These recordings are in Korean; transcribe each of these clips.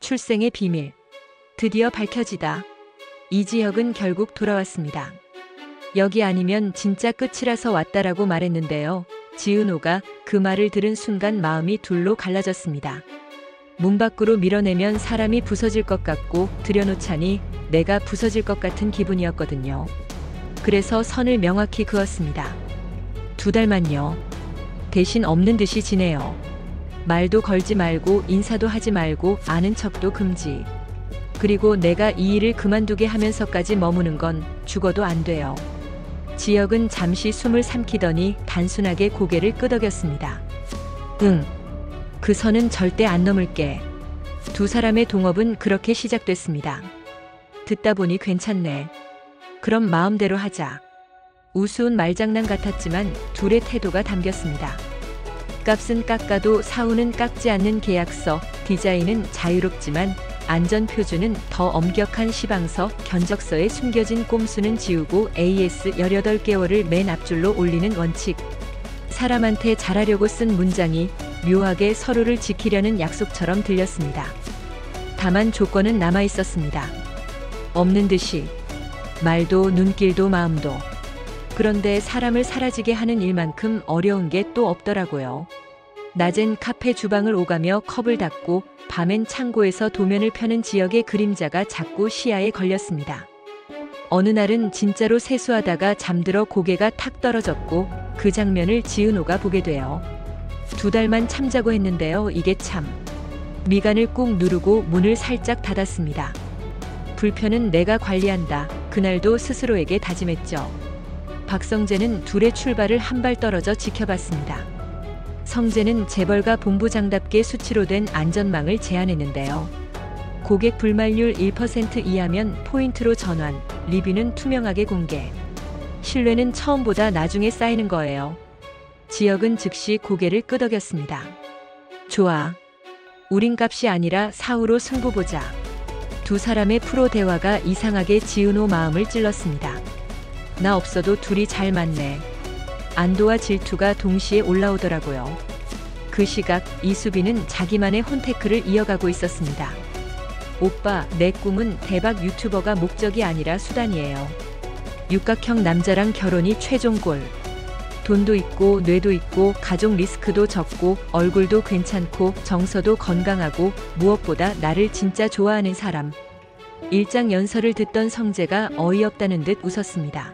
출생의 비밀. 드디어 밝혀지다. 이지혁은 결국 돌아왔습니다. 여기 아니면 진짜 끝이라서 왔다라고 말했는데요. 지은호가 그 말을 들은 순간 마음이 둘로 갈라졌습니다. 문 밖으로 밀어내면 사람이 부서질 것 같고 들여놓자니 내가 부서질 것 같은 기분이었거든요. 그래서 선을 명확히 그었습니다. 2달만요. 대신 없는 듯이 지내요. 말도 걸지 말고 인사도 하지 말고 아는 척도 금지. 그리고 내가 이 일을 그만두게 하면서까지 머무는 건 죽어도 안 돼요. 지혁은 잠시 숨을 삼키더니 단순하게 고개를 끄덕였습니다. 응. 그 선은 절대 안 넘을게. 두 사람의 동업은 그렇게 시작됐습니다. 듣다 보니 괜찮네. 그럼 마음대로 하자. 우스운 말장난 같았지만 둘의 태도가 담겼습니다. 값은 깎아도 사후는 깎지 않는 계약서, 디자인은 자유롭지만 안전표준은 더 엄격한 시방서, 견적서에 숨겨진 꼼수는 지우고 AS 18개월을 맨 앞줄로 올리는 원칙. 사람한테 잘하려고 쓴 문장이 묘하게 서로를 지키려는 약속처럼 들렸습니다. 다만 조건은 남아 있었습니다. 없는 듯이. 말도 눈길도 마음도. 그런데 사람을 사라지게 하는 일만큼 어려운 게 또 없더라고요. 낮엔 카페 주방을 오가며 컵을 닦고 밤엔 창고에서 도면을 펴는 지역의 그림자가 자꾸 시야에 걸렸습니다. 어느 날은 진짜로 세수하다가 잠들어 고개가 탁 떨어졌고 그 장면을 지은호가 보게 돼요. 2달만 참자고 했는데요. 이게 참. 미간을 꾹 누르고 문을 살짝 닫았습니다. 불편은 내가 관리한다. 그날도 스스로에게 다짐했죠. 박성재는 둘의 출발을 한 발 떨어져 지켜봤습니다. 성재는 재벌가 본부장답게 수치로 된 안전망을 제안했는데요. 고객 불만율 1% 이하면 포인트로 전환, 리뷰는 투명하게 공개. 신뢰는 처음보다 나중에 쌓이는 거예요. 지혁은 즉시 고개를 끄덕였습니다. 좋아. 우린 값이 아니라 사후로 승부 보자. 두 사람의 프로 대화가 이상하게 지은호 마음을 찔렀습니다. 나 없어도 둘이 잘 맞네. 안도와 질투가 동시에 올라오더라고요. 그 시각 이수빈은 자기만의 혼테크를 이어가고 있었습니다. 오빠, 내 꿈은 대박 유튜버가 목적이 아니라 수단이에요. 육각형 남자랑 결혼이 최종 골. 돈도 있고 뇌도 있고 가족 리스크도 적고 얼굴도 괜찮고 정서도 건강하고 무엇보다 나를 진짜 좋아하는 사람. 일장연설을 듣던 성재가 어이없다는 듯 웃었습니다.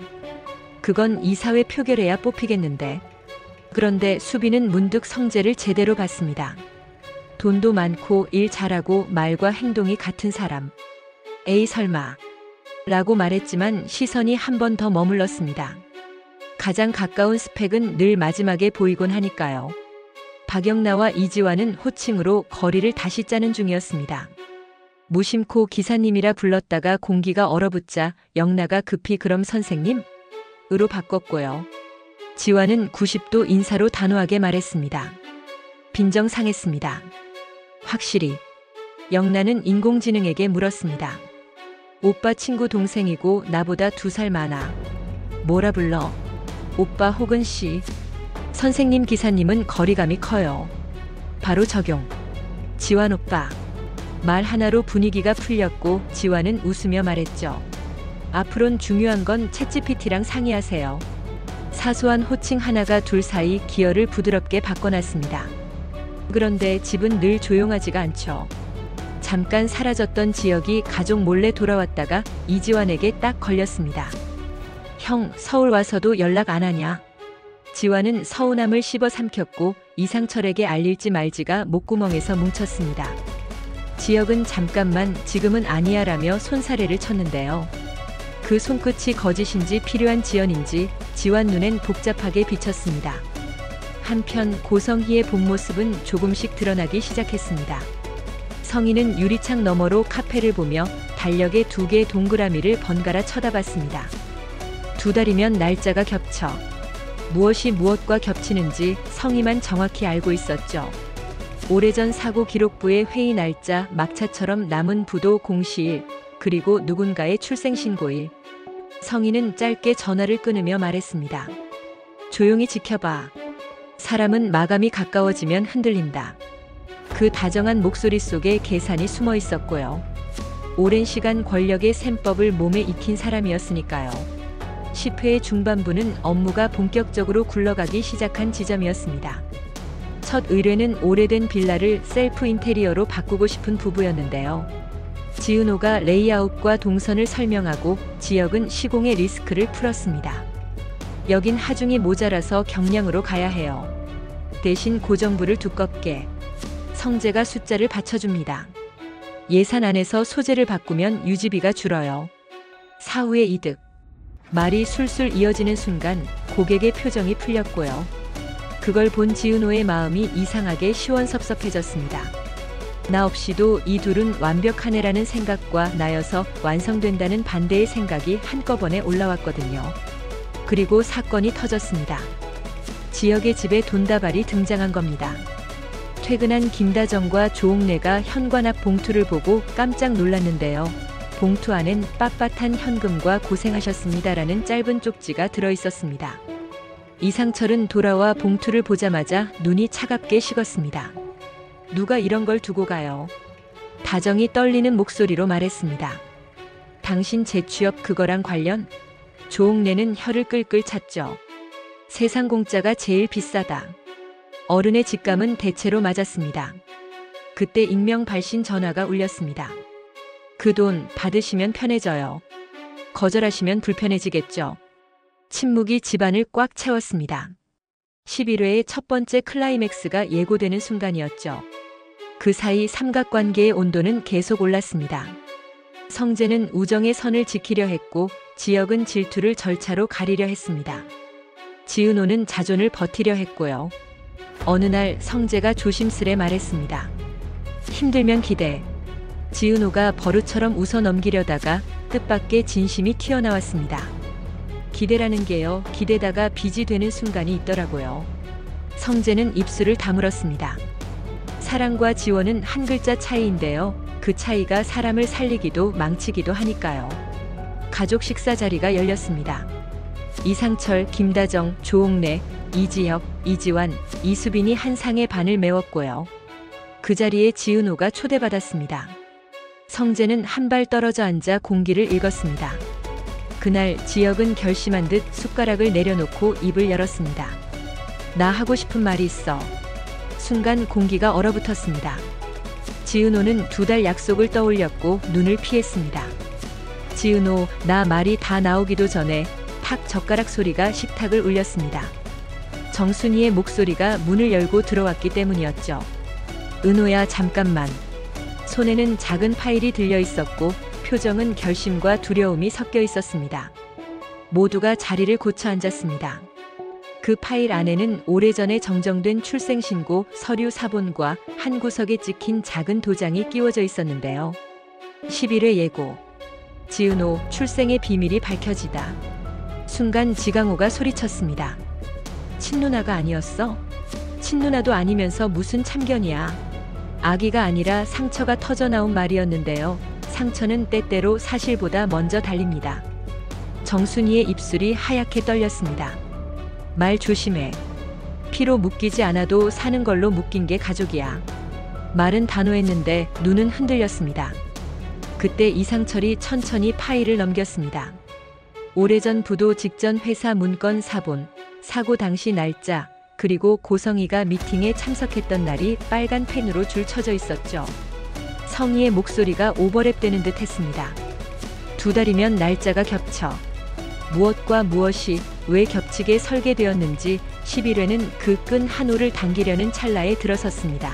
그건 이사회 표결해야 뽑히겠는데. 그런데 수빈은 문득 성재를 제대로 봤습니다. 돈도 많고 일 잘하고 말과 행동이 같은 사람. 에이 설마. 라고 말했지만 시선이 한 번 더 머물렀습니다. 가장 가까운 스펙은 늘 마지막에 보이곤 하니까요. 박영나와 이지환은 호칭으로 거리를 다시 짜는 중이었습니다. 무심코 기사님이라 불렀다가 공기가 얼어붙자 영나가 급히 그럼 선생님? 으로 바꿨고요. 지환은 90도 인사로 단호하게 말했습니다. 빈정상했습니다. 확실히. 영나는 인공지능에게 물었습니다. 오빠 친구 동생이고 나보다 2살 많아. 뭐라 불러? 오빠 혹은 씨. 선생님 기사님은 거리감이 커요. 바로 적용. 지환 오빠. 말 하나로 분위기가 풀렸고 지환은 웃으며 말했죠. 앞으론 중요한 건 챗GPT랑 상의하세요. 사소한 호칭 하나가 둘 사이 기어를 부드럽게 바꿔놨습니다. 그런데 집은 늘 조용하지가 않죠. 잠깐 사라졌던 지혁이 가족 몰래 돌아왔다가 이지환에게 딱 걸렸습니다. 형, 서울 와서도 연락 안 하냐? 지환은 서운함을 씹어 삼켰고 이상철에게 알릴지 말지가 목구멍에서 뭉쳤습니다. 지혁은 잠깐만 지금은 아니야라며 손사래를 쳤는데요. 그 손끝이 거짓인지 필요한 지연인지 지환 눈엔 복잡하게 비쳤습니다. 한편 고성희의 본 모습은 조금씩 드러나기 시작했습니다. 성희는 유리창 너머로 카페를 보며 달력에 2개의 동그라미를 번갈아 쳐다봤습니다. 2달이면 날짜가 겹쳐. 무엇이 무엇과 겹치는지 성희만 정확히 알고 있었죠. 오래전 사고 기록부의 회의 날짜, 막차처럼 남은 부도 공시일, 그리고 누군가의 출생신고일. 성희는 짧게 전화를 끊으며 말했습니다. 조용히 지켜봐. 사람은 마감이 가까워지면 흔들린다. 그 다정한 목소리 속에 계산이 숨어 있었고요. 오랜 시간 권력의 셈법을 몸에 익힌 사람이었으니까요. 10회 중반부는 업무가 본격적으로 굴러가기 시작한 지점이었습니다. 첫 의뢰는 오래된 빌라를 셀프 인테리어로 바꾸고 싶은 부부였는데요. 지은호가 레이아웃과 동선을 설명하고 지역은 시공의 리스크를 풀었습니다. 여긴 하중이 모자라서 경량으로 가야 해요. 대신 고정부를 두껍게. 성재가 숫자를 받쳐줍니다. 예산 안에서 소재를 바꾸면 유지비가 줄어요. 사후의 이득. 말이 술술 이어지는 순간 고객의 표정이 풀렸고요. 그걸 본 지은호의 마음이 이상하게 시원섭섭해졌습니다. 나 없이도 이 둘은 완벽하네라는 생각과 나여서 완성된다는 반대의 생각이 한꺼번에 올라왔거든요. 그리고 사건이 터졌습니다. 지역의 집에 돈다발이 등장한 겁니다. 퇴근한 김다정과 조옥래가 현관 앞 봉투를 보고 깜짝 놀랐는데요. 봉투 안엔 빳빳한 현금과 고생하셨습니다라는 짧은 쪽지가 들어 있었습니다. 이상철은 돌아와 봉투를 보자마자 눈이 차갑게 식었습니다. 누가 이런 걸 두고 가요? 다정이 떨리는 목소리로 말했습니다. 당신 재취업 그거랑 관련? 조옥래는 혀를 끌끌 찼죠. 세상 공짜가 제일 비싸다. 어른의 직감은 대체로 맞았습니다. 그때 익명 발신 전화가 울렸습니다. 그 돈 받으시면 편해져요. 거절하시면 불편해지겠죠. 침묵이 집안을 꽉 채웠습니다. 11회의 첫 번째 클라이맥스가 예고되는 순간이었죠. 그 사이 삼각관계의 온도는 계속 올랐습니다. 성재는 우정의 선을 지키려 했고 지역은 질투를 절차로 가리려 했습니다. 지은호는 자존을 버티려 했고요. 어느 날 성재가 조심스레 말했습니다. 힘들면 기대. 지은호가 버릇처럼 웃어 넘기려다가 뜻밖의 진심이 튀어나왔습니다. 기대라는 게요, 기대다가 빚이 되는 순간이 있더라고요. 성재는 입술을 다물었습니다. 사랑과 지원은 한 글자 차이인데요. 그 차이가 사람을 살리기도 망치기도 하니까요. 가족 식사 자리가 열렸습니다. 이상철, 김다정, 조옥래, 이지혁, 이지환, 이수빈이 한 상의 반을 메웠고요. 그 자리에 지은호가 초대받았습니다. 성재는 한 발 떨어져 앉아 공기를 읽었습니다. 그날 지역은 결심한 듯 숟가락을 내려놓고 입을 열었습니다. 나 하고 싶은 말이 있어. 순간 공기가 얼어붙었습니다. 지은호는 2달 약속을 떠올렸고 눈을 피했습니다. 지은호, 나 말이 다 나오기도 전에 탁 젓가락 소리가 식탁을 울렸습니다. 정순이의 목소리가 문을 열고 들어왔기 때문이었죠. 은호야, 잠깐만. 손에는 작은 파일이 들려 있었고 표정은 결심과 두려움이 섞여 있었습니다. 모두가 자리를 고쳐 앉았습니다. 그 파일 안에는 오래전에 정정된 출생신고, 서류 사본과 한 구석에 찍힌 작은 도장이 끼워져 있었는데요. 11회 예고. 지은호, 출생의 비밀이 밝혀지다. 순간 지강호가 소리쳤습니다. 친누나가 아니었어? 친누나도 아니면서 무슨 참견이야. 아기가 아니라 상처가 터져나온 말이었는데요. 상처는 때때로 사실보다 먼저 달립니다. 정순이의 입술이 하얗게 떨렸습니다. 말 조심해. 피로 묶이지 않아도 사는 걸로 묶인 게 가족이야. 말은 단호했는데 눈은 흔들렸습니다. 그때 이상철이 천천히 파일을 넘겼습니다. 오래전 부도 직전 회사 문건 사본, 사고 당시 날짜, 그리고 고성이가 미팅에 참석했던 날이 빨간 펜으로 줄 쳐져 있었죠. 성희의 목소리가 오버랩되는 듯 했습니다. 2달이면 날짜가 겹쳐. 무엇과 무엇이 왜 겹치게 설계되었는지 11회는 그 끈 한 올을 당기려는 찰나에 들어섰습니다.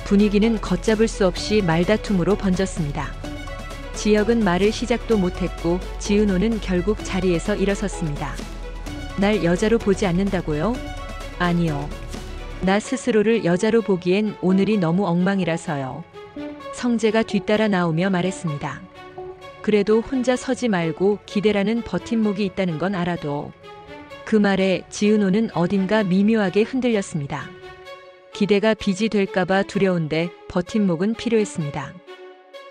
분위기는 걷잡을 수 없이 말다툼으로 번졌습니다. 지역은 말을 시작도 못했고 지은호는 결국 자리에서 일어섰습니다. 날 여자로 보지 않는다고요? 아니요. 나 스스로를 여자로 보기엔 오늘이 너무 엉망이라서요. 성재가 뒤따라 나오며 말했습니다. 그래도 혼자 서지 말고 기대라는 버팀목이 있다는 건 알아도. 그 말에 지은호는 어딘가 미묘하게 흔들렸습니다. 기대가 빚이 될까봐 두려운데 버팀목은 필요했습니다.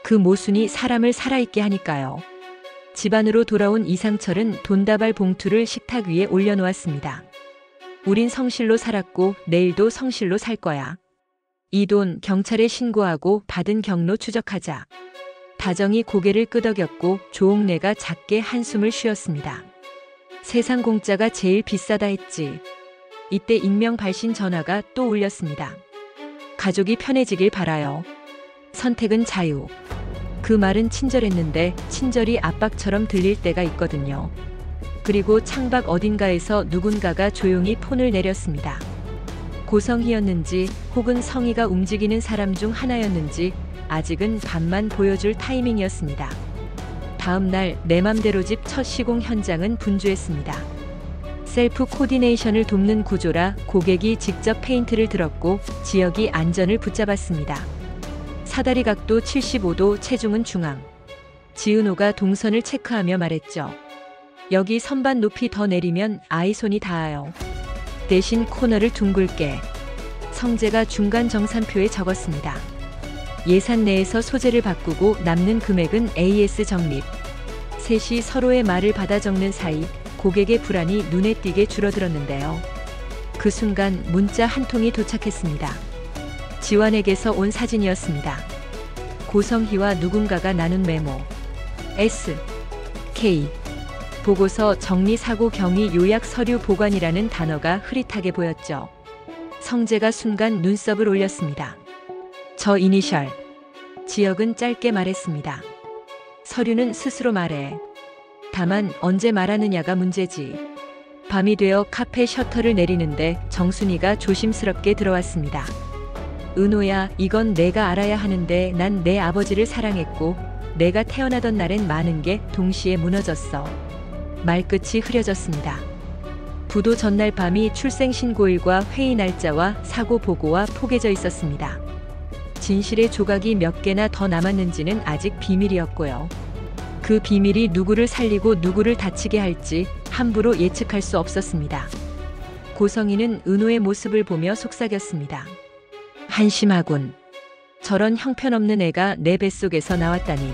그 모순이 사람을 살아있게 하니까요. 집안으로 돌아온 이상철은 돈다발 봉투를 식탁 위에 올려놓았습니다. 우린 성실로 살았고 내일도 성실로 살 거야. 이 돈 경찰에 신고하고 받은 경로 추적하자. 다정이 고개를 끄덕였고 조옥래가 작게 한숨을 쉬었습니다. 세상 공짜가 제일 비싸다 했지. 이때 익명 발신 전화가 또 울렸습니다. 가족이 편해지길 바라요. 선택은 자유. 그 말은 친절했는데 친절이 압박처럼 들릴 때가 있거든요. 그리고 창밖 어딘가에서 누군가가 조용히 폰을 내렸습니다. 고성희였는지 혹은 성희가 움직이는 사람 중 하나였는지 아직은 반만 보여줄 타이밍이었습니다. 다음 날 내 맘대로 집 첫 시공 현장은 분주했습니다. 셀프 코디네이션을 돕는 구조라 고객이 직접 페인트를 들었고 지역이 안전을 붙잡았습니다. 사다리 각도 75도, 체중은 중앙. 지은호가 동선을 체크하며 말했죠. 여기 선반 높이 더 내리면 아이 손이 닿아요. 대신 코너를 둥글게. 성재가 중간 정산표에 적었습니다. 예산 내에서 소재를 바꾸고 남는 금액은 AS 적립. 셋이 서로의 말을 받아 적는 사이 고객의 불안이 눈에 띄게 줄어들었는데요. 그 순간 문자 한 통이 도착했습니다. 지환에게서 온 사진이었습니다. 고성희와 누군가가 나눈 메모. S. K. 보고서 정리 사고 경위 요약 서류 보관이라는 단어가 흐릿하게 보였죠. 성재가 순간 눈썹을 올렸습니다. 저 이니셜. 지역은 짧게 말했습니다. 서류는 스스로 말해. 다만 언제 말하느냐가 문제지. 밤이 되어 카페 셔터를 내리는데 정순이가 조심스럽게 들어왔습니다. 은호야, 이건 내가 알아야 하는데 난 내 아버지를 사랑했고 내가 태어나던 날엔 많은 게 동시에 무너졌어. 말끝이 흐려졌습니다. 부도 전날 밤이 출생신고일과 회의 날짜와 사고 보고와 포개져 있었습니다. 진실의 조각이 몇 개나 더 남았는지는 아직 비밀이었고요. 그 비밀이 누구를 살리고 누구를 다치게 할지 함부로 예측할 수 없었습니다. 고성희는 은호의 모습을 보며 속삭였습니다. 한심하군. 저런 형편없는 애가 내 뱃속에서 나왔다니.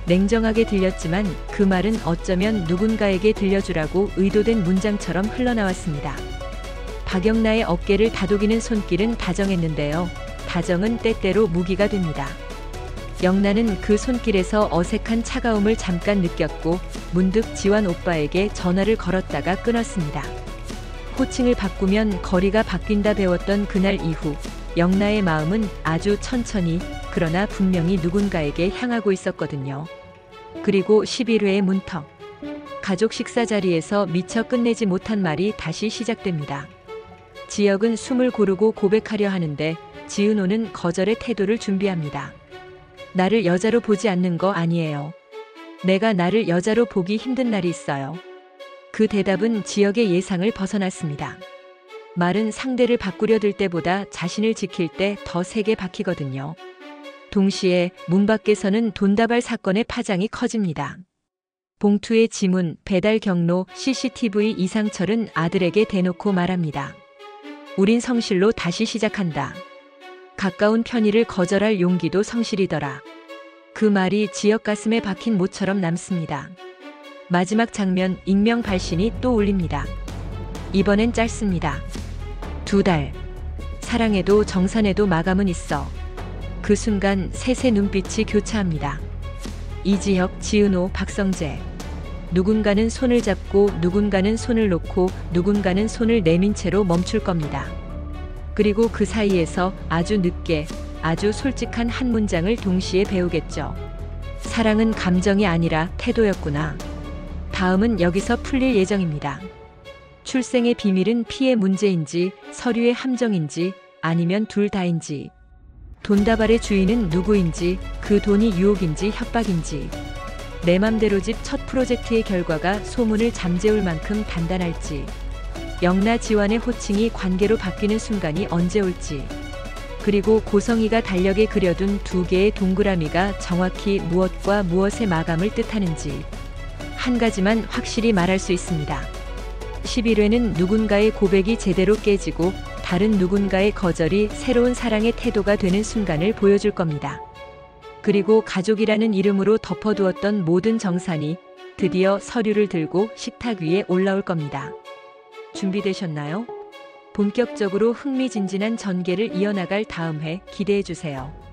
냉정하게 들렸지만 그 말은 어쩌면 누군가에게 들려주라고 의도된 문장처럼 흘러나왔습니다. 박영나의 어깨를 다독이는 손길은 다정했는데요. 다정은 때때로 무기가 됩니다. 영나는 그 손길에서 어색한 차가움을 잠깐 느꼈고 문득 지환 오빠에게 전화를 걸었다가 끊었습니다. 호칭을 바꾸면 거리가 바뀐다 배웠던 그날 이후 영나의 마음은 아주 천천히 그러나 분명히 누군가에게 향하고 있었거든요. 그리고 11회의 문턱. 가족 식사 자리에서 미처 끝내지 못한 말이 다시 시작됩니다. 지역은 숨을 고르고 고백하려 하는데 지은호는 거절의 태도를 준비합니다. 나를 여자로 보지 않는 거 아니에요. 내가 나를 여자로 보기 힘든 날이 있어요. 그 대답은 지역의 예상을 벗어났습니다. 말은 상대를 바꾸려 들 때보다 자신을 지킬 때 더 세게 박히거든요. 동시에 문 밖에서는 돈다발 사건의 파장이 커집니다. 봉투의 지문, 배달 경로, CCTV 이상철은 아들에게 대놓고 말합니다. 우린 성실로 다시 시작한다. 가까운 편의를 거절할 용기도 성실이더라. 그 말이 지역 가슴에 박힌 모처럼 남습니다. 마지막 장면, 익명 발신이 또 울립니다. 이번엔 짧습니다. 2달. 사랑해도 정산해도 마감은 있어. 그 순간 셋의 눈빛이 교차합니다. 이지혁, 지은호, 박성재. 누군가는 손을 잡고 누군가는 손을 놓고 누군가는 손을 내민 채로 멈출 겁니다. 그리고 그 사이에서 아주 늦게 아주 솔직한 한 문장을 동시에 배우겠죠. 사랑은 감정이 아니라 태도였구나. 다음은 여기서 풀릴 예정입니다. 출생의 비밀은 피의 문제인지 서류의 함정인지 아니면 둘 다인지. 돈다발의 주인은 누구인지 그 돈이 유혹인지 협박인지. 내 맘대로 집 첫 프로젝트의 결과가 소문을 잠재울 만큼 단단할지. 영나 지환의 호칭이 관계로 바뀌는 순간이 언제 올지. 그리고 고성희가 달력에 그려둔 2개의 동그라미가 정확히 무엇과 무엇의 마감을 뜻하는지. 한 가지만 확실히 말할 수 있습니다. 11회는 누군가의 고백이 제대로 깨지고 다른 누군가의 거절이 새로운 사랑의 태도가 되는 순간을 보여줄 겁니다. 그리고 가족이라는 이름으로 덮어두었던 모든 정산이 드디어 서류를 들고 식탁 위에 올라올 겁니다. 준비되셨나요? 본격적으로 흥미진진한 전개를 이어나갈 다음 회 기대해 주세요.